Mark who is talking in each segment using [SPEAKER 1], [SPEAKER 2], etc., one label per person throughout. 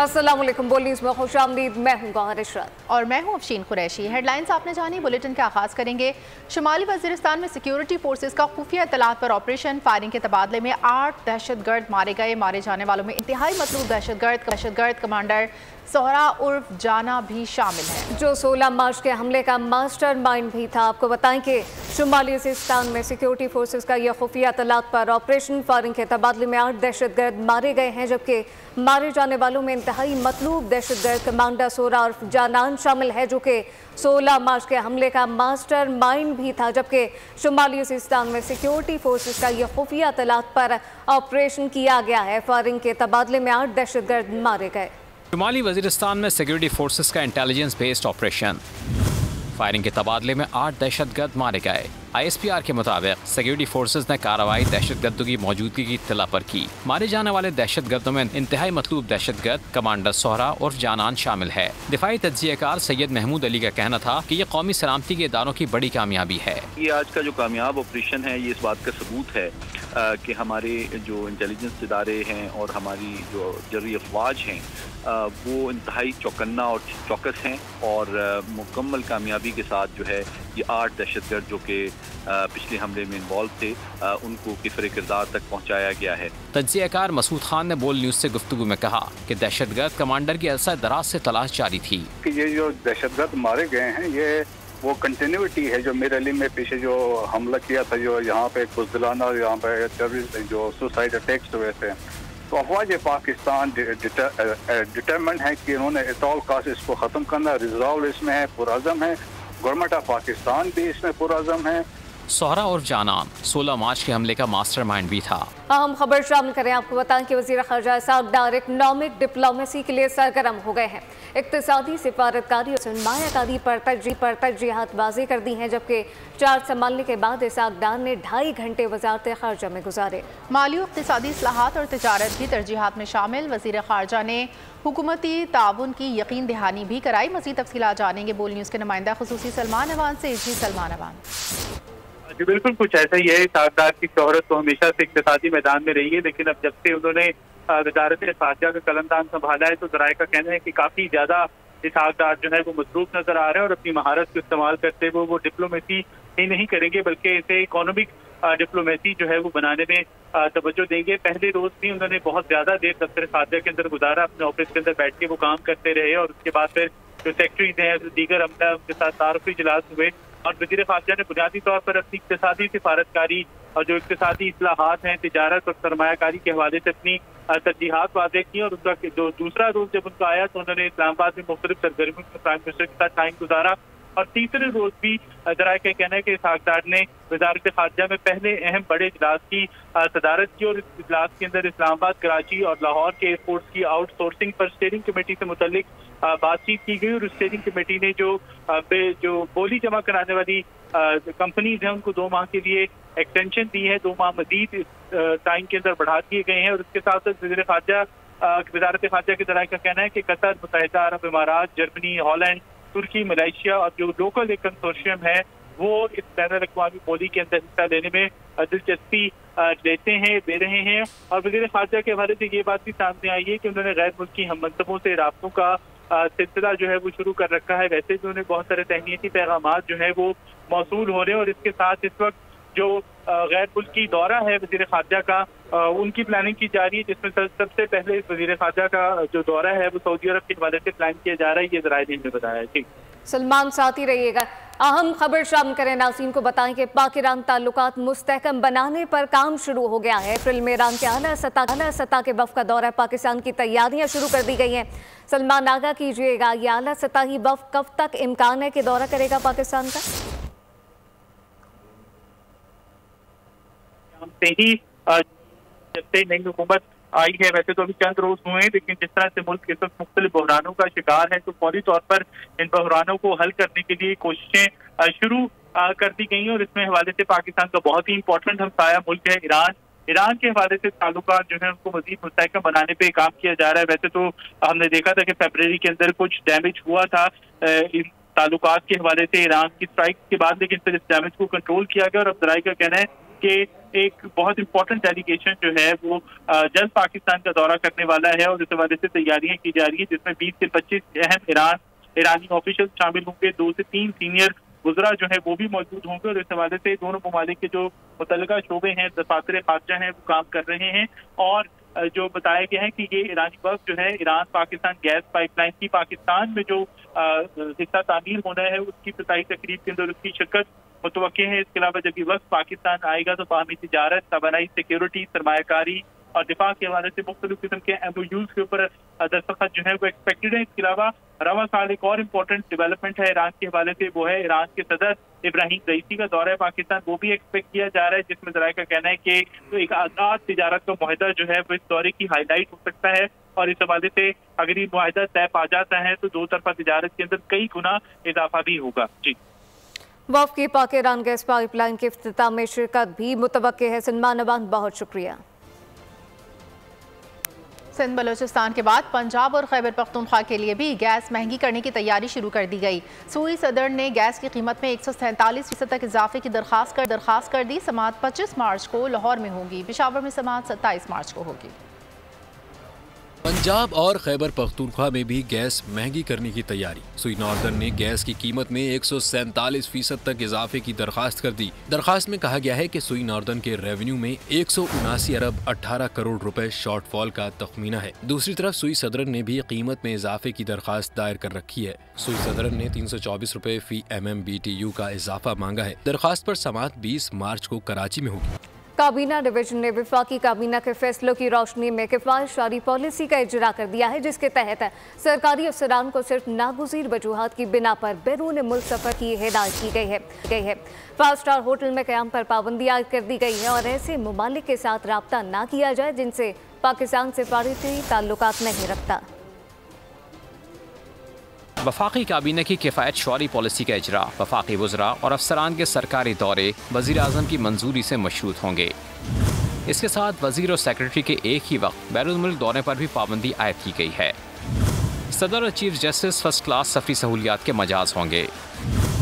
[SPEAKER 1] अस्सलामुअलैकुम। बोल न्यूज़ में खुशामदीद। मैं हूँ गौहर इशरत
[SPEAKER 2] और मैं हूँ अफशीन कुरैशी। हेडलाइंस आपने जानी। बुलेटिन का आगाज़ करेंगे। शुमाली वज़ीरिस्तान में सिक्योरिटी फोर्सेस का खुफिया इत्तलात पर ऑपरेशन। फायरिंग के तबादले में 8 दहशतगर्द मारे गए। मारे जाने वालों में इंतहाई मतलूब दहशतगर्द कमांडर सोहरा उर्फ जाना भी शामिल है,
[SPEAKER 1] जो 16 मार्च के हमले का मास्टरमाइंड भी था। आपको बताएं कि शुमाली वज़ीरिस्तान में सिक्योरिटी फोर्सेस का यह खुफिया इत्तलात पर ऑपरेशन। फायरिंग के तबादले में 8 दहशतगर्द मारे गए हैं, जबकि मारे जाने वालों में इंतहाई मतलूब दहशतगर्द कमांडर सोहरा उर्फ जानान शामिल है, जो कि 16 मार्च के हमले का मास्टरमाइंड भी था। जबकि शुमाली वज़ीरिस्तान में सिक्योरिटी फोर्सेस का यह खुफिया इत्तलात पर ऑपरेशन किया गया है। फायरिंग के तबादले में 8 दहशतगर्द मारे गए।
[SPEAKER 3] शुमाली वज़ीरिस्तान में सिक्योरिटी फोर्सेस का इंटेलिजेंस बेस्ड ऑपरेशन। फायरिंग के तबादले में 8 दहशतगर्द मारे गए। ISPR के मुताबिक सिक्योरिटी फोर्सेस ने कार्रवाई दहशतगर्दों की मौजूदगी की इत्तला पर की। मारे जाने वाले दहशतगर्दों में इंतहाई मतलूब दहशतगर्द कमांडर सोहरा और जानान शामिल है। दिफाई तज्जियाकार सैयद महमूद अली का कहना था कि यह कौमी सलामती के इदारों की बड़ी कामयाबी है।
[SPEAKER 4] ये आज का जो कामयाब ऑपरेशन है, ये इस बात का सबूत है कि हमारे जो इंटेलिजेंस इदारे हैं और हमारी जो जर्री अफवाज हैं वो इंतहाई चौकन्ना और चौकस हैं और मुकम्मल कामयाबी के साथ जो है ये 8 दहशतगर्द जो कि पिछले हमले में इन्वॉल्व थे उनको किफ़र किरदार तक पहुँचाया गया है।
[SPEAKER 3] तज्जियाकार मसूद खान ने बोल न्यूज़ से गुफ्तगू में कहा कि दहशतगर्द कमांडर की अरसा दराज से तलाश जारी थी
[SPEAKER 5] कि ये जो दहशतगर्द मारे गए हैं ये वो कंटिन्यूटी है जो मीर अली में पीछे जो हमला किया था, जो यहाँ पे बुज़दिलाना और यहाँ पे टेररिस्ट जो सुसाइड अटैक्स हुए थे। तो अफवाज पाकिस्तान डिटरमेंट है कि उन्होंने एट ऑल कॉस्ट इसको ख़त्म करना। रिजॉल्व इसमें है, पुरअज़म है। गवर्नमेंट ऑफ पाकिस्तान भी इसमें पुरअज़म है।
[SPEAKER 3] सोहरा और जानान 16 मार्च के हमले का मास्टरमाइंड भी था।
[SPEAKER 1] अहम खबर शामिल करें। आपको बताएं कि वज़ीर ख़ारजा इसहाक़ डार इकनॉमिक डिप्लोमेसी के लिए सरगर्म हो गए हैं। इक़्तिसादी सिफारतकारी और सरमायाकारी पर तरजीहात कर दी हैं, जबकि चार्ज संभालने के बाद इसहाक़ डार ने 2.5 घंटे वज़ारत ख़ारजा में गुजारे।
[SPEAKER 2] माली और इक़्तिसादी इस्लाहात और तिजारत भी तरजीहात में शामिल। वज़ीर ख़ारजा ने हुकूमती ताउन की यकीन दहानी भी कराई। मज़ीद तफ़सीलात जानेंगे बोल न्यूज़ के नुमाइंदा ख़ुसूसी सलमान अवान से। जी सलमान अवान।
[SPEAKER 6] जी बिल्कुल कुछ ऐसा ही है। इसहाक़ डार की शोहरत तो हमेशा से इक़्तिसादी मैदान में रही है, लेकिन अब जब से उन्होंने वज़ारत ख़ारजा का कलमदान संभाला है तो ज़राए का कहना है कि काफ़ी ज़्यादा इसहाक़ डार जो है वो मसरूफ़ नज़र आ रहे हैं और अपनी महारत को इस्तेमाल करते हुए वो डिप्लोमेसी ही नहीं करेंगे बल्कि इसे इकोनॉमिक डिप्लोमेसी जो है वो बनाने में तवज्जो देंगे। पहले रोज़ भी उन्होंने बहुत ज़्यादा देर दफ्तर ख़ारजा के अंदर गुजारा, अपने ऑफिस के अंदर बैठ के वो काम करते रहे और उसके बाद फिर जो सेक्रेटरीज हैं दीगर अमला उनके साथ तारुफ़ी इजलास हुए और वज़ीर ख़ारजा ने बुनियादी तौर पर अपनी इक़्तिसादी सिफारतकारी और जो इक़्तिसादी इस्लाहात हैं, तिजारत और सरमायाकारी के हवाले से अपनी तरजीहात वाज़ेह की। और उसका जो दूसरा रोज़ जब उनका आया तो उन्होंने इस्लामाबाद में मुख्तलिफ सरगर्मियों में प्राइम मिनिस्टर के साथ टाइम गुजारा। और तीसरे रोज़ भी ज़राए का कहना है कि इसहाक़ डार ने वज़ारत ख़ारजा में पहले अहम बड़े इजलास की सदारत की और इस इजलास के अंदर इस्लामाबाद, कराची और लाहौर के एयरपोर्ट्स की आउटसोर्सिंग पर स्टीयरिंग कमेटी से मुतल्लिक बातचीत की गई और स्टीयरिंग कमेटी ने जो बोली जमा कराने वाली कंपनीज हैं उनको 2 माह के लिए एक्सटेंशन दी है। 2 माह मजीद टाइम के अंदर बढ़ा दिए गए हैं। और इसके साथ साथ वज़ारत ख़ारजा के ज़राए का कहना है कि कतर, मुत्तहिदा अरब इमारात, जर्मनी, हॉलैंड, तुर्की, मलेशिया और जो लोकल एक कंसोर्शियम है वो इस बैनुल-अक़वामी बोली के अंदर हिस्सा लेने में दिलचस्पी दे रहे हैं। और वज़ीर ख़ारजा के हवाले से ये बात भी सामने आई है कि उन्होंने गैर मुल्की हम मनसबों से राब्तों का सिलसिला जो है वो शुरू कर रखा है। वैसे भी उन्हें बहुत सारे तहनीती पैगामात जो है वो मौसूल हो रहे हैं और इसके साथ इस वक्त जो गैर मुल्की दौरा है वज़ीर ख़ारजा का उनकी प्लानिंग की जा रही है, जिसमें सबसे पहले वज़ीर ख़ारजा का जो दौरा है वो सऊदी अरब के हवाले से प्लान किया जा रहा है। ये ज़राए ने बताया। ठीक
[SPEAKER 1] सलमान, साथ ही रहिएगा। अहम खबर शामिल करें। नाज़रीन को बताएं कि पाक ईरान ताल्लुकात मुस्तहकम बनाने पर काम शुरू हो गया है। अप्रैल में ईरान के आला सतह के वफ़द का दौरा पाकिस्तान की तैयारियां शुरू कर दी गई हैं। सलमान, आगाह कीजिएगा, ये आला सतही वफ़द कब तक इम्कान है कि दौरा करेगा पाकिस्तान का?
[SPEAKER 6] जब से नई हुकूमत आई है, वैसे तो अभी चंद रोज हुए हैं, लेकिन जिस तरह से मुल्क इस वक्त मुख्तलिफ बहरानों का शिकार है तो फौरी तौर पर इन बहरानों को हल करने के लिए कोशिशें शुरू कर दी गई हैं। और इसमें हवाले से पाकिस्तान का बहुत ही इंपॉर्टेंट हमसाया मुल्क है ईरान के हवाले से ताल्लुकात जो है उनको मजीद मुस्तहकम बनाने पे काम किया जा रहा है। वैसे तो हमने देखा था कि फरवरी के अंदर कुछ डैमेज हुआ था इन ताल्लुकात के हवाले से ईरान की स्ट्राइक के बाद, लेकिन फिर इस डैमेज को कंट्रोल किया गया और अब ज़राए का कहना है कि एक बहुत इंपॉर्टेंट डेलीगेशन जो है वो जल्द पाकिस्तान का दौरा करने वाला है और इस हवाले से तैयारियां की जा रही है, जिसमें 20 से 25 अहम ईरानी ऑफिशियल शामिल होंगे। 2 से 3 सीनियर वज़रा जो है वो भी मौजूद होंगे और इस हवाले से दोनों ममालिक के जो मुतल्लिका शोबे हैं, दफातर खारजा हैं, वो काम कर रहे हैं। और जो बताया गया है कि ये ईरानी वक्त जो है ईरान पाकिस्तान गैस पाइपलाइन की पाकिस्तान में जो हिस्सा तामीर होना है उसकी इफ्तिताही तकरीब के अंदर उसकी शिरकत मुतवक्के है। इसके अलावा जब ये वक्त पाकिस्तान आएगा तो बाहमी तिजारत, तवानाई, सिक्योरिटी, सरमायाकारी और दिफा के हवाले से मुख्तलिफ किस्म के MOUs के ऊपर दस्तखत जो है वो एक्सपेक्टेड है। इसके अलावा रवा साल एक और इम्पोर्टेंट डेवलपमेंट है ईरान के हवाले से, वो है ईरान के सदर इब्राहिम रईसी का दौरा है पाकिस्तान, वो भी एक्सपेक्ट किया जा रहा है, जिसमें ज़राए का कहना है कि तो एक आज़ाद तिजारत का मुआहदा जो है वो इस दौरे की हाईलाइट हो सकता है। और इस हवाले से अगर ये मुआहदा तय पा जाता है तो दो तरफा तिजारत के अंदर कई गुना इजाफा भी होगा। जी,
[SPEAKER 1] वफ़ की पाक ईरान गैस पाइपलाइन के इफ्तिताम में शिरकत भी मुतवक्के है। सलमान अबान, बहुत शुक्रिया।
[SPEAKER 2] सिंध बलोचिस्तान के बाद पंजाब और खैबर पख्तूनख्वा के लिए भी गैस महंगी करने की तैयारी शुरू कर दी गई। सूई सदर ने गैस की कीमत में 147% तक इजाफे की दरखास्त कर दी। समाअत 25 मार्च को लाहौर में होगी, पेशावर में समाअत 27 मार्च को होगी।
[SPEAKER 7] पंजाब और खैबर पख्तूनख्वा में भी गैस महंगी करने की तैयारी। सुई नॉर्दर्न ने गैस की कीमत में 147% तक इजाफे की दरखास्त कर दी। दरखास्त में कहा गया है कि सुई नॉर्दर्न के रेवेन्यू में 179 अरब 18 करोड़ रुपए शॉर्टफॉल का तखमीना है। दूसरी तरफ सुई सदरन ने भी कीमत में इजाफे की दरखास्त दायर कर रखी है। सुई सदरन ने 324 रुपए फी MMBTU का इजाफा मांगा है। दरखास्त पर समाअत 20 मार्च को कराची में होगी।
[SPEAKER 1] काबीना डिवीजन ने वफाकी काबीना के फैसलों की रोशनी में किफायत जारी पॉलिसी का इजरा कर दिया है, जिसके तहत सरकारी अफसरान को सिर्फ नागुज़ीर वजूहात की बिना पर बैरून मुल्क सफ़र की हिदायत की गई है। 5 स्टार होटल में क़याम पर पाबंदी आयद कर दी गई है और ऐसे ममालिक के साथ रब्ता ना किया जाए जिनसे पाकिस्तान सिफारती ताल्लुकात नहीं रखता।
[SPEAKER 3] वफाकी काबीना की किफ़ायत शुमारी पॉलिसी का इजरा वफाकी वज़रा और अफसरान के सरकारी दौरे वज़ीर आज़म की मंजूरी से मशरूत होंगे। इसके साथ वज़ीर और सेक्रेटरी के एक ही वक्त बैरून मुल्क दौरे पर भी पाबंदी आयद की गई है। सदर और चीफ जस्टिस फर्स्ट क्लास सफरी सहूलियात के मजाज होंगे,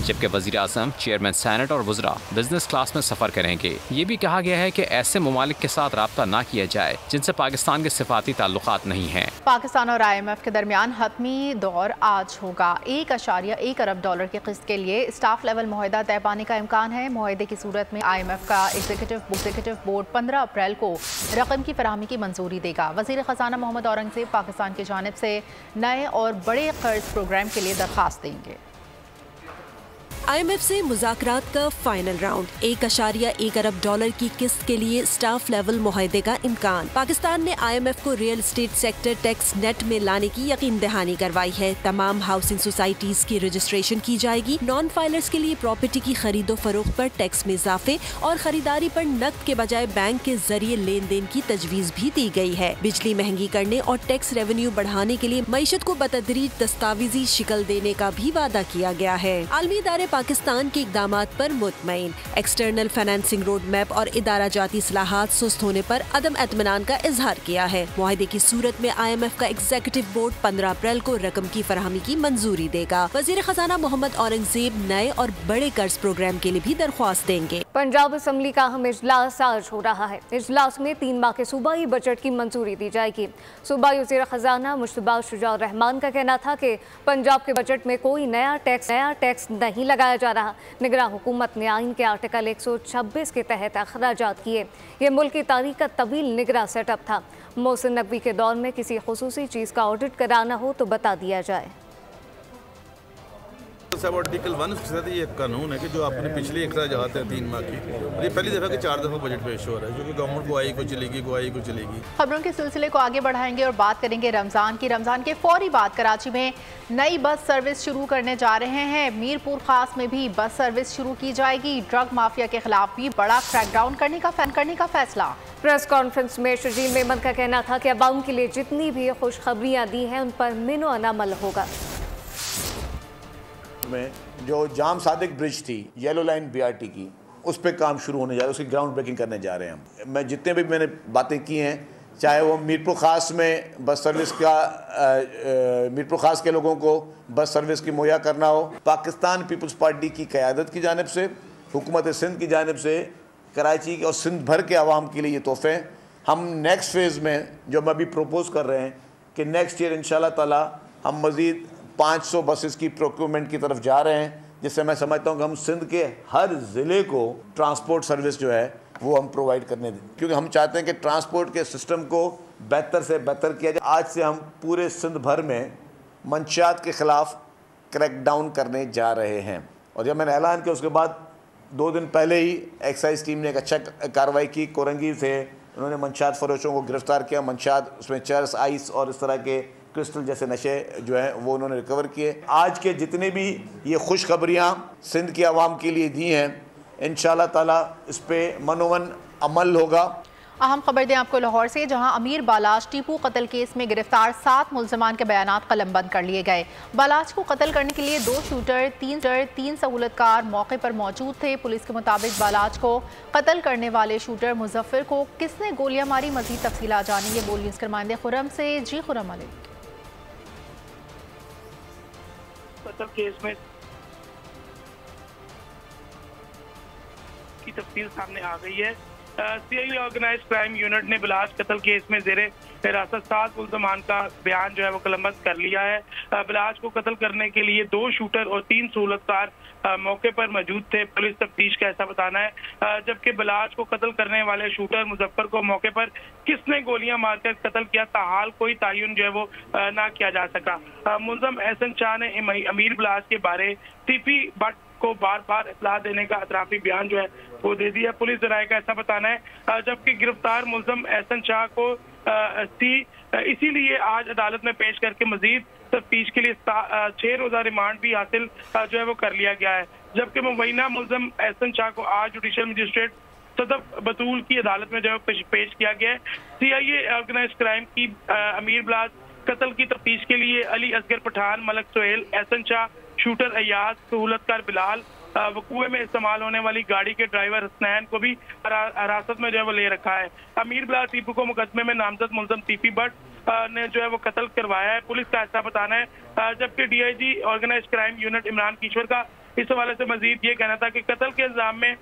[SPEAKER 3] जबकि वज़ीर आज़म, चेयरमैन सैनेट और वज़रा बिजनेस क्लास में सफ़र करेंगे। ये भी कहा गया है कि ऐसे ममालिक के साथ रब्ता ना किया जाए जिनसे पाकिस्तान के सिफाती ताल्लुकात नहीं हैं।
[SPEAKER 2] पाकिस्तान और IMF के दरमियान हतमी दौर आज होगा। 1.1 अरब डॉलर की किस्त के लिए स्टाफ लेवल मुआहदा तय पाने का इम्कान है। मुआहदे की सूरत में IMF का एग्जीक्यूटिव बोर्ड 15 अप्रैल को रकम की फराहमी की मंजूरी देगा। वज़ीर ख़जाना मोहम्मद औरंगज़ेब पाकिस्तान की जानिब से नए और बड़े कर्ज प्रोग्राम के लिए दरख्वास्त देंगे।
[SPEAKER 8] IMF से मुज़ाकरात का फाइनल राउंड। 1.1 अरब डॉलर की किस्त के लिए स्टाफ लेवल मुआहदे का इम्कान। पाकिस्तान ने IMF को real estate sector tax net में लाने की यकीन दहानी करवाई है। तमाम हाउसिंग सोसाइटीज की रजिस्ट्रेशन की जाएगी। नॉन फाइलर्स के लिए प्रॉपर्टी की खरीदो फरोख्त पर टैक्स में इजाफे और खरीदारी पर नकद के बजाय बैंक के जरिए लेन देन की तजवीज भी दी गई है। बिजली महंगी करने और टैक्स रेवेन्यू बढ़ाने के लिए मईशत को बतदरीज दस्तावेजी शिकल देने का भी वादा किया गया है। आलमी इदारे पाकिस्तान के इक़दामात पर मुतमईन। एक्सटर्नल फाइनेंसिंग रोड मैप और इदारा जाती इस्लाहात सुस्त होने पर अदम एतमानान का इजहार किया है। मुआहदे की सूरत में IMF का एग्जीक्यूटिव बोर्ड 15 अप्रैल को रकम की फराहमी की मंजूरी देगा। वज़ीर ख़जाना मोहम्मद औरंगज़ेब नए और बड़े कर्ज प्रोग्राम के लिए भी दरख्वास्त देंगे।
[SPEAKER 1] पंजाब असम्बली का अहम इजलास आज हो रहा है। इजलास में 3 माह के सूबाई बजट की मंजूरी दी जाएगी। सूबाई वज़ीर ख़जाना मुश्तबा शुजाउर रहमान का कहना था कि पंजाब के बजट में कोई नया टैक्स नहीं लगाया जा रहा। निगरान हुकूमत ने आइन के आर्टिकल 126 के तहत अखराजात किए। ये मुल्क की तारीख का तवील निगरान सेटअप था। मोहसिन नकवी के दौर में किसी खुसूसी चीज़ का ऑडिट कराना हो तो बता दिया जाए।
[SPEAKER 9] सब आर्टिकल 1 के साथ ये कानून है कि जो आपने पिछले अखराजात हैं 3 माह की, ये पहली दफ़ा कि 4 दफ़ा बजट पेश हो रहा है, जो कि गवर्नमेंट को आई को चलेगी।
[SPEAKER 2] खबरों के सिलसिले को आगे बढ़ाएंगे और बात करेंगे रमज़ान की। रमज़ान के फौरी बाद कराची में नई बस सर्विस शुरू करने जा रहे हैं। मीरपुर खास में भी बस सर्विस शुरू की जाएगी। ड्रग माफिया के खिलाफ भी बड़ा क्रैकडाउन करने का फैसला।
[SPEAKER 1] प्रेस कॉन्फ्रेंस में शजील मेमन का कहना था कि अवाम के लिए जितनी भी खुशखबरियाँ दी हैं उन पर मिनो अमल होगा।
[SPEAKER 10] में जो जाम सादिक ब्रिज थी येलो लाइन BRT की, उस पर काम शुरू होने जा रहा है, उसकी ग्राउंड ब्रेकिंग करने जा रहे हैं हम। मैं जितने भी मैंने बातें की हैं, चाहे वो मीरपुर खास में बस सर्विस का मीरपुर खास के लोगों को बस सर्विस की मुहैया करना हो, पाकिस्तान पीपल्स पार्टी की क़यादत की जानिब से, हुकूमत सिंध की जानिब से कराची और सिंध भर के आवाम के लिए ये तोहफे हैं। हम नेक्स्ट फेज़ में जो हम अभी प्रपोज़ कर रहे हैं कि नेक्स्ट ईयर इंशाल्लाह ताला हम मज़ीद 500 बसेस की प्रोक्योरमेंट की तरफ जा रहे हैं, जिससे मैं समझता हूँ कि हम सिंध के हर ज़िले को ट्रांसपोर्ट सर्विस जो है वो हम प्रोवाइड करने दें, क्योंकि हम चाहते हैं कि ट्रांसपोर्ट के सिस्टम को बेहतर से बेहतर किया जाए। आज से हम पूरे सिंध भर में मंशियात के ख़िलाफ़ क्रैकडाउन करने जा रहे हैं। और जब मैंने ऐलान किया उसके बाद 2 दिन पहले ही एक्साइज टीम ने एक अच्छा कार्रवाई की। कोरंगी से उन्होंने मंशियात फरोशों को गिरफ़्तार किया। मंशियात उसमें चर्स, आइस और इस तरह के क्रिस्टल जैसे नशे जो हैं वो उन्होंने रिकवर किए। आज के जितने भी ये खुशखबरियाँ सिंध की आवाम के लिए दी हैं, इंशाल्लाह ताला इस पर मनोवन अमल होगा।
[SPEAKER 2] अहम खबर दें आपको लाहौर से, जहां अमीर बालाज टीपू कत्ल केस में गिरफ्तार 7 मुल्ज़मान के बयानात कलमबंद कर लिए गए। बालाज को कत्ल करने के लिए 2 शूटर, 3 सहूलतकार मौके पर मौजूद थे। पुलिस के मुताबिक बालाज को कत्ल करने वाले शूटर मुजफ्फर को किसने गोलियां मारी, मजीद तफसीलात जानेंगे बोल न्यूज़ करमाइंदे खुरम से। जी खुरम अली।
[SPEAKER 6] कत्ल केस में की तफसील सामने आ गई है। सीआईए ऑर्गेनाइज क्राइम यूनिट ने बिलाज कत्ल केस में ज़ेरे हिरासत 7 मुल्ज़मान का बयान जो है वो कलमबंद कर लिया है। बिलाज को कत्ल करने के लिए 2 शूटर और 3 सहूलतकार मौके पर मौजूद थे। पुलिस तफ्तीश का ऐसा बताना है, जबकि बिलाज को कत्ल करने वाले शूटर मुजफ्फर को मौके पर किसने गोलियां मारकर कत्ल किया, ताहाल कोई तयन जो है वो ना किया जा सका। मुल्ज़म एहसन शाह ने अमीर बिलाज के बारे टीपी बट को बार बार इत्तला देने का अतराफी बयान जो है वो दे दिया। पुलिस ज़राए का ऐसा बताना है, जबकि गिरफ्तार मुल्ज़म एहसन शाह को इसीलिए आज अदालत में पेश करके मजीद तफ्तीश के लिए 6 रोज़ा रिमांड भी हासिल जो है वो कर लिया गया है। जबकि मुबैना मुल्ज़म एहसन शाह को आज जुडिशल मजिस्ट्रेट सदफ बतूल की अदालत में जो है पेश किया गया है। सीआईए ऑर्गेनाइज क्राइम की अमीर बिलाज कत्ल की तफ्तीश के लिए अली असगर पठान, मलक सोहेल, एहसन शाह, शूटर अयाज, सहूलतकार बिलाल, वकूए में इस्तेमाल होने वाली गाड़ी के ड्राइवर हसनैन को भी हिरासत में जो है वो ले रखा है। अमीर बिलाल टीपू को मुकदमे में नामजद मुल्ज़म टीपी बट ने जो है वो कत्ल करवाया है, पुलिस का ऐसा बताना है। जबकि DIG organize crime unit Imran Kishore का इस हवाले से मजीद ये कहना था कि कत्ल के इल्जाम में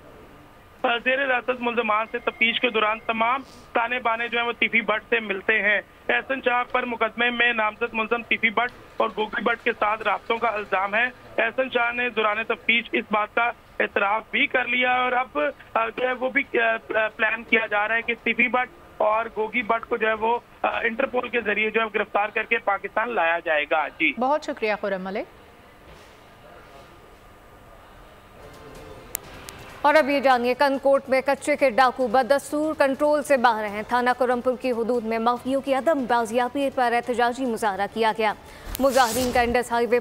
[SPEAKER 6] ज़ेर हिरासत मुल्ज़मान से तफ्तीश के दौरान तमाम ताने बाने जो है वो टीपी बट से मिलते हैं। एहसन शाह पर मुकदमे में नामजद मुल्ज़म टीपी बट और गोगी बट के साथ राब्तों का इल्जाम है। एहसन शाह ने दौरान तफ्तीश इस बात का एतराफ़ भी कर लिया और अब जो है वो भी प्लान किया जा रहा है कि टीपी बट और गोगी बट को जो है वो इंटरपोल के जरिए जो है गिरफ्तार करके पाकिस्तान लाया जाएगा। जी
[SPEAKER 2] बहुत शुक्रिया खुरम मलिक।
[SPEAKER 1] और अब ये जानिए, कनकोट में कच्चे के डाकू बदस्तूर कंट्रोल से बाहर हैं। थाना कुरमपुर की हुदूद में माफियों की अदम बाजियाबी पर एहतजाजी मुजाहरा किया गया। मुजाहरीन का इंडस हाईवे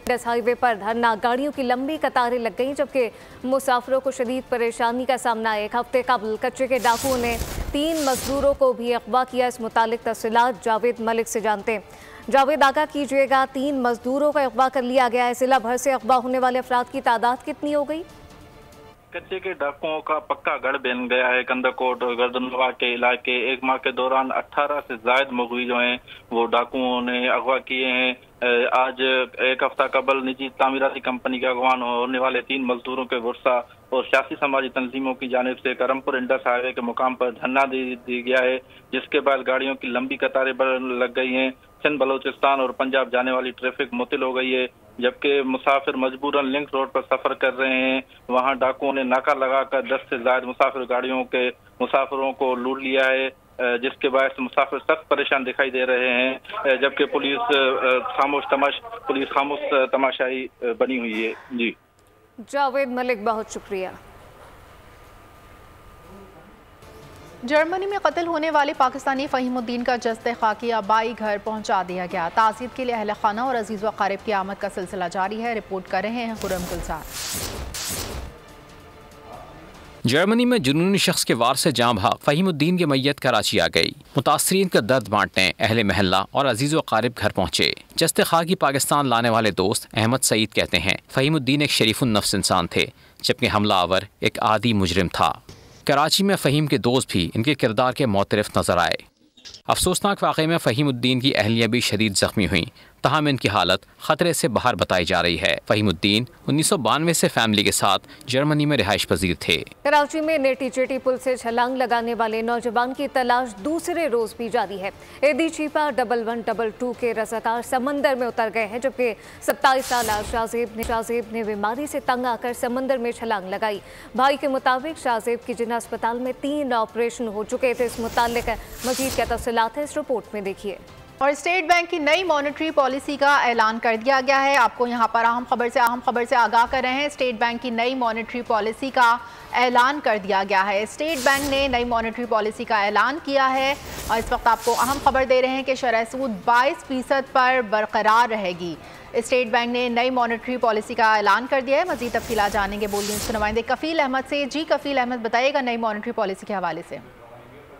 [SPEAKER 1] पर धरना, गाड़ियों की लंबी कतारें लग गईं, जबकि मुसाफिरों को शदीद परेशानी का सामना। एक हफ्ते कबल कच्चे के डाकुओं ने 3 मजदूरों को भी अगवा किया। इस मुतालिक तफसीलात जावेद मलिक से जानते हैं। जावेद, आगाह कीजिएगा, 3 मजदूरों को अगवा कर लिया गया है। जिला भर से अगवा होने वाले अफराद की तादाद कितनी हो गई?
[SPEAKER 11] कच्चे के डाकुओं का पक्का गढ़ बन गया है कंदकोट और गर्दनवा के इलाके। एक माह के दौरान 18 से ज्यादा मगवी जो हैं वो डाकुओं ने अगवा किए हैं। आज एक हफ्ता कबल निजी तामीराती कंपनी के अगवान होने वाले 3 मजदूरों के वर्षा और सियासी समाजी तंजीमों की जानिब से करमपुर इंडस हाईवे के मुकाम पर धरना दी गया है, जिसके बाद गाड़ियों की लंबी कतारें लग गई हैं। सिंध बलोचिस्तान और पंजाब जाने वाली ट्रैफिक मुअत्तल हो गई है, जबकि मुसाफिर मजबूरन लिंक रोड पर सफर कर रहे हैं। वहां डाकुओं ने नाका लगाकर 10 से ज्यादा मुसाफिर गाड़ियों के मुसाफिरों को लूट लिया है, जिसके बायस मुसाफिर सख्त परेशान दिखाई दे रहे हैं, जबकि पुलिस खामोश तमाशाई बनी हुई है। जी
[SPEAKER 1] जावेद मलिक, बहुत शुक्रिया।
[SPEAKER 2] जर्मनी में कत्ल होने वाले पाकिस्तानी फ़हीमुद्दीन का जस्ते खाकी आबाई घर पहुंचा दिया गया। ताज़ीयत के लिए अहल खाना और अजीज़ व क़ारिब की आमद का सिलसिला जारी है। रिपोर्ट कर रहे हैं खुरम गुलजार।
[SPEAKER 3] जर्मनी में जुनूनी शख्स के वार से जाँ भाग फ़हीमुद्दीन की मैयत कराची आ गई। मुतासरीन का दर्द बांटने अहले महल्ला और अजीज़ व क़ारिब घर पहुँचे। जस्ते खाकी पाकिस्तान लाने वाले दोस्त अहमद सईद कहते हैं फ़हीमुद्दीन एक शरीफुन नफ्स इंसान थे, जबकि हमलावर एक आदी मुजरिम था। कराची में फ़हीम के दोस्त भी इनके किरदार के मोतरफ नजर आए। अफसोसनाक वाक़े में फ़हीमुद्दीन की अहलिया भी शदीद ज़ख्मी हुई, तहम इनकी हालत खतरे से बाहर बताई जा रही है। फहीमुद्दीन 1992 से फैमिली के साथ जर्मनी में रिहाइश पजीर थे।
[SPEAKER 1] कराची में नेटी चेटी पुल से छलांग लगाने वाले नौजवान की तलाश दूसरे रोज भी जारी है। एदी चीपा 1122 के रजाकार समंदर में उतर गए हैं, जबकि 27 साल शाहजेब ने बीमारी से तंग आकर समंदर में छलांग लगाई। भाई के मुताबिक शाहजेब की जिन्ना अस्पताल में 3 ऑपरेशन हो चुके थे। इस मुतालिक मजीद क्या तफसीलात है इस रिपोर्ट में देखिए।
[SPEAKER 2] और स्टेट बैंक की नई मॉनेटरी पॉलिसी का ऐलान कर दिया गया है। आपको यहाँ पर अहम खबर से आगाह कर रहे हैं। स्टेट बैंक की नई मॉनेटरी पॉलिसी का ऐलान कर दिया गया है। स्टेट बैंक ने नई मॉनेटरी पॉलिसी का ऐलान किया है और इस वक्त आपको अहम खबर दे रहे हैं कि शरह सूद 22% पर बरकरार रहेगी। स्टेट बैंक ने नई मॉनेटरी पॉलिसी का ऐलान कर दिया है। मजीद तफसीलात जानेंगे बोल न्यूज़ के नुमाइंदे कफील अहमद से। जी कफील अहमद, बताइएगा नई मॉनेटरी पॉलिसी के हवाले से।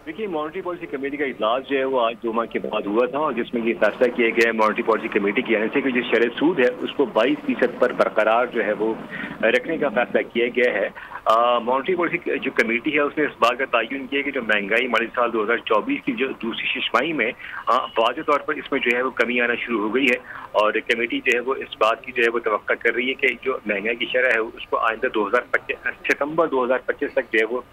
[SPEAKER 12] देखिए, मॉनेटरी पॉलिसी कमेटी का इजलास जो है वो आज 2 माह के बाद हुआ था और जिसमें ये फैसला किया गया है मॉनेटरी पॉलिसी कमेटी की जाने से कि जो शरह सूद है उसको 22% पर बरकरार जो है वो रखने का फैसला किया गया है। मॉनेटरी पॉलिसी जो कमेटी है उसने इस बात का तयन किया कि जो महंगाई माली साल 2024 की जो दूसरी छमाही में वाज़ेह तौर पर इसमें जो है वो कमी आना शुरू हो गई है और कमेटी जो है वो इस बात की जो है वो तवक्का कर रही है कि जो महंगाई की शरह है उसको आइंदा 2025 सितंबर 2025 तक जो है वो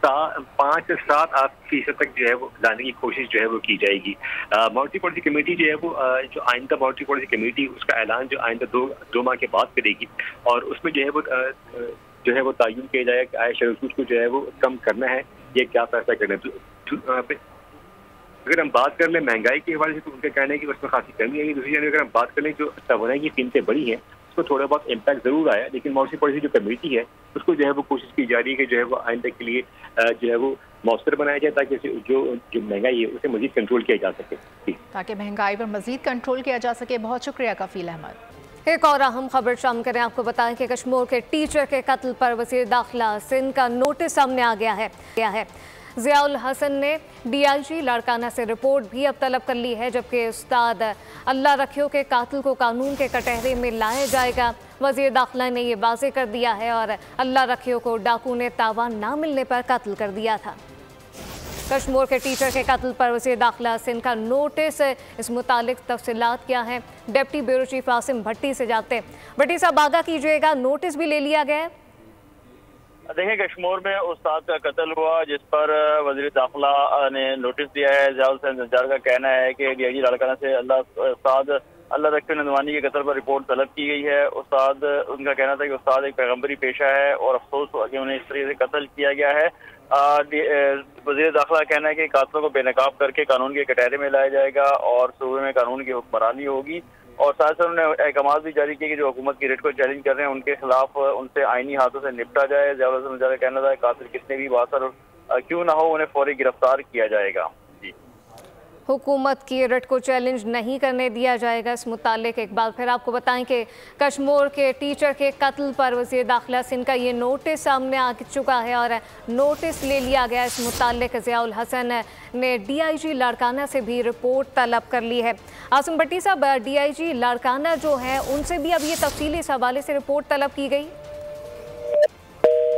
[SPEAKER 12] 5 से 7% तक जो है वो लाने की कोशिश जो है वो की जाएगी। मॉनेटरी पॉलिसी कमेटी जो है वो जो आइंदा मॉनेटरी पॉलिसी कमेटी उसका ऐलान जो आइंदा 2 माह के बाद करेगी और उसमें जो है वो तयन किया जाएगा कि आय शरह सूद को जो है वो कम करना है, ये क्या फैसला करना है। अगर हम बात कर लें महंगाई के हवाले से तो उनका कहना है कि उसमें खासी कमी आई। दूसरी जानब अगर हम बात कर लें जो तवानाई की कीमतें बढ़ी हैं उसको थोड़ा बहुत इम्पैक्ट जरूर आया, लेकिन मॉनेटरी पॉलिसी जो कमेटी है उसको जो है वो कोशिश की जा रही है कि जो है वो आइंदा के लिए जो है वो मौसर बनाया जाए ताकि जो महंगाई है उसे मजीद कंट्रोल किया जा सके,
[SPEAKER 2] ताकि महंगाई पर मजीद कंट्रोल किया जा सके। बहुत शुक्रिया कफील अहमद।
[SPEAKER 1] एक और अहम खबर शामिल करें। आपको बताएं कि कश्मीर के टीचर के कत्ल पर वज़ीर दाखिला सिंध का नोटिस सामने आ गया है। ज़ियाउल हसन ने DIG लाड़काना से रिपोर्ट भी अब तलब कर ली है, जबकि उस्ताद अल्लाह रखियो के कातिल को कानून के कटहरे में लाया जाएगा। वज़ीर दाखिला ने ये वाज़े कर दिया है और अल्लाह रखियो को डाकू ने तावान ना मिलने पर कत्ल कर दिया था। कश्मीर के टीचर के कत्ल पर वज़ीर दाखिला सिंध का नोटिस, इस मुतालिक तफसीलात क्या हैं डिप्टी ब्यूरो चीफ आसिम भट्टी से जानते हैं। भट्टी साहब आगाह कीजिएगा, नोटिस भी ले लिया गया है?
[SPEAKER 13] देखिए, कश्मीर में उस्ताद का कत्ल हुआ जिस पर वज़ीर दाखिला ने नोटिस दिया है। ज़ियाउल हसन जंजार का कहना है कि DIG लाड़काना से उस्ताद अल्लाह रखियो नदवानी के कत्ल पर रिपोर्ट तलब की गई है। उनका कहना था कि उस्ताद एक पैगम्बरी पेशा है और अफसोस हुआ कि उन्हें इस तरीके से कत्ल किया गया है। वज़ीर दाखिला का कहना है कि कातिलों को बेनकाब करके कानून के कटहरे में लाया जाएगा और सूबे में कानून की हुक्मरानी होगी। और साथ साथ उन्होंने अहकाम भी जारी किए कि जो हुकूमत की रेट को चैलेंज कर रहे हैं उनके खिलाफ उनसे आईनी हाथों से निपटा जाए। ज़ियाउल हसन का कहना था कातिल कितने भी बासर क्यों ना हो उन्हें फौरी गिरफ्तार किया जाएगा।
[SPEAKER 1] हुकूमत की रेट को चैलेंज नहीं करने दिया जाएगा। इस मुतालिक एक बार फिर आपको बताएं कि कश्मीर के टीचर के कत्ल पर वज़ीर दाखिला सिंध का ये नोटिस सामने आ चुका है और नोटिस ले लिया गया। इस मुतालिक ज़ियाउल हसन ने DIG लाड़काना से भी रिपोर्ट तलब कर ली है। आसिम भट्टी साहब, DIG लाड़काना जो है उनसे भी अब ये तफसीली इस हवाले से रिपोर्ट तलब की गई?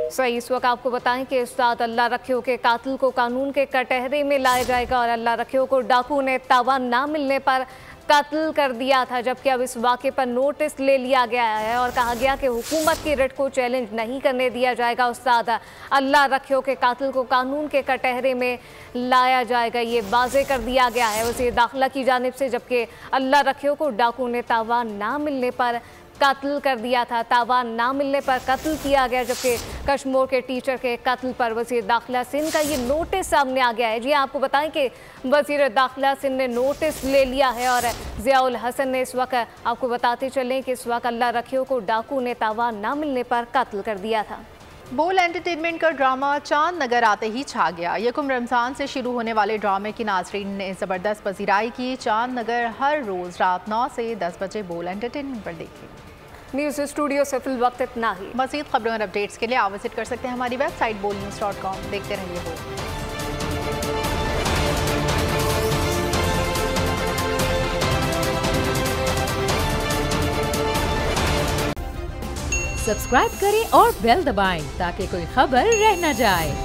[SPEAKER 1] सही, इस वक्त आपको बताएं कि उस्ताद अल्लाह रखियो के कातिल को कानून के कटहरे में लाया जाएगा और अल्लाह रखियो को डाकू ने तावान ना मिलने पर कत्ल कर दिया था, जबकि अब इस वाक़े पर नोटिस ले लिया गया है और कहा गया कि हुकूमत की रेट को चैलेंज नहीं करने दिया जाएगा। उस्ताद अल्लाह रखियो के कातिल को कानून के कटहरे में लाया जाएगा, ये वाज़े कर दिया गया है वज़ीर दाखिला की जानिब से, जबकि अल्लाह रखियो को डाकू ने तावान ना मिलने पर कत्ल कर दिया था। तावान ना मिलने पर कत्ल किया गया, जबकि कश्मीर के टीचर के कत्ल पर वज़ीर दाखिला सिंध का ये नोटिस सामने आ गया है। जी आपको बताएं कि वज़ीर दाखिला सिंध ने नोटिस ले लिया है और ज़ियाउल हसन ने इस वक्त, आपको बताते चलें कि इस वक्त अल्लाह रखियो को डाकू ने तावान ना मिलने पर कत्ल कर दिया था।
[SPEAKER 2] बोल एंटरटेनमेंट का ड्रामा चांद नगर आते ही छा गया। यकुम रमज़ान से शुरू होने वाले ड्रामे की नाज़रीन ने ज़बरदस्त पजीराई की। चांद नगर हर रोज़ रात 9 से 10 बजे बोल एंटरटेनमेंट पर देखिए।
[SPEAKER 1] न्यूज़ स्टूडियो से फिल वक्त इतना ही।
[SPEAKER 2] मज़ीद खबरों और अपडेट्स के लिए आप विजिट कर सकते हैं हमारी वेबसाइट bolnews.com। देखते रहिए बोल।
[SPEAKER 14] सब्सक्राइब करें और बेल दबाएं ताकि कोई खबर रह न जाए।